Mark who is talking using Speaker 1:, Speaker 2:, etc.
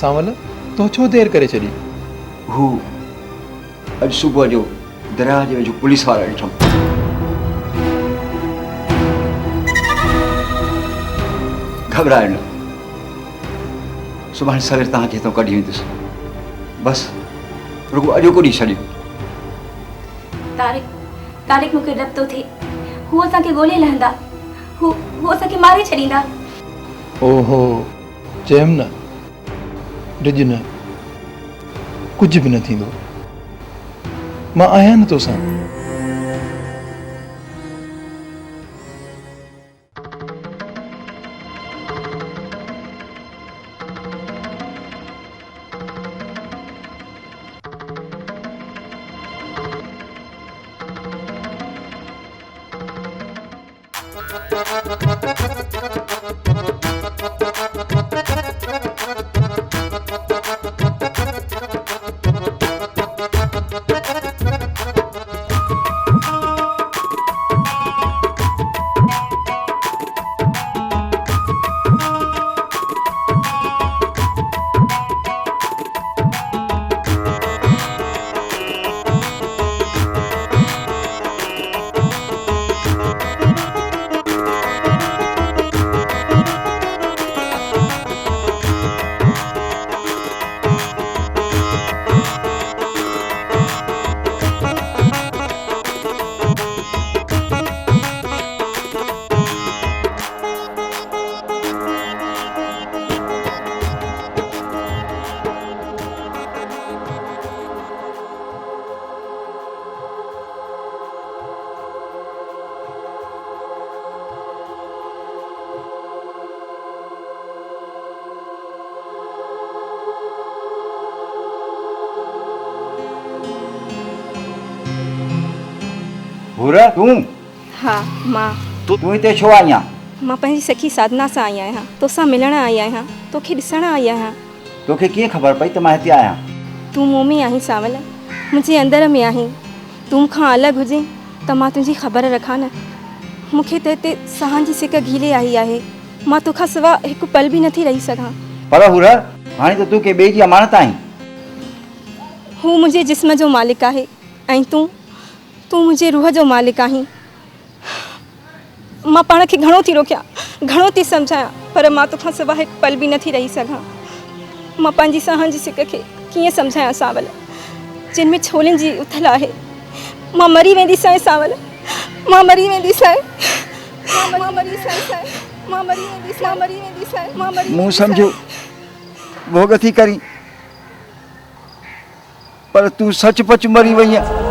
Speaker 1: सावल तो छो देर करे छॾी?
Speaker 2: हू अॼु सुबुह जो दरिया जे वेझो पुलिस वारा ॾिठमि। घबरायो न, सुभाणे सवेर तव्हांखे हितां कढी वेंदुसि। बसि रुगो अॼोको ॾींहुं छॾियो।
Speaker 3: तारिक मूंखे डप थो थिए, हू असांखे ॻोल्हे लहंदा, हू असांखे मारे छॾींदा।
Speaker 1: ओहो, चयमि न, डिॼ न, कुझु बि न थींदो। मां आहियां न तोसां।
Speaker 2: भूरा तूं?
Speaker 4: हाँ मां।
Speaker 2: तूं हिते छो आई आहीं?
Speaker 4: मां पंहिंजी सखी साधना सां आई आहियां, तोसां मिलण आई आहियां, तोखे ॾिसण आई आहियां।
Speaker 2: तोखे कीअं ख़बर पई त मां हिते आहियां?
Speaker 4: तूं मूं में आहीं सावल, मुंहिंजे अंदर में आहीं। तूं मूंखां अलॻि हुजे त मां तुंहिंजी ख़बर रखां न। मूंखे त हिते साहनि जी सिक घीले आई आहे। मां तोखां सवाइ हिकु पल बि नथी रही सघां।
Speaker 2: पर भूरा, हाणे त तूं के ॿिए जी अमानत आहीं।
Speaker 4: हू मुंहिंजे जिस्म जो मालिक आहे ऐं तूं मुंहिंजे रूह जो मालिक आहीं। मां पाण खे घणो थी रोकियां, घणो थी सम्झायां, पर मां तोखां सवाइ हिकु पल बि नथी रही सघां। मां पंहिंजी साहनि जी सिक खे कीअं सम्झायां सावल, जिन में छोलनि जी उथल आहे। मां मरी वेंदी सां सावल, मां मरी वेंदी सां,
Speaker 2: मूं सम्झो भोग थी करी, पर तूं सचपच मरी वई आहे।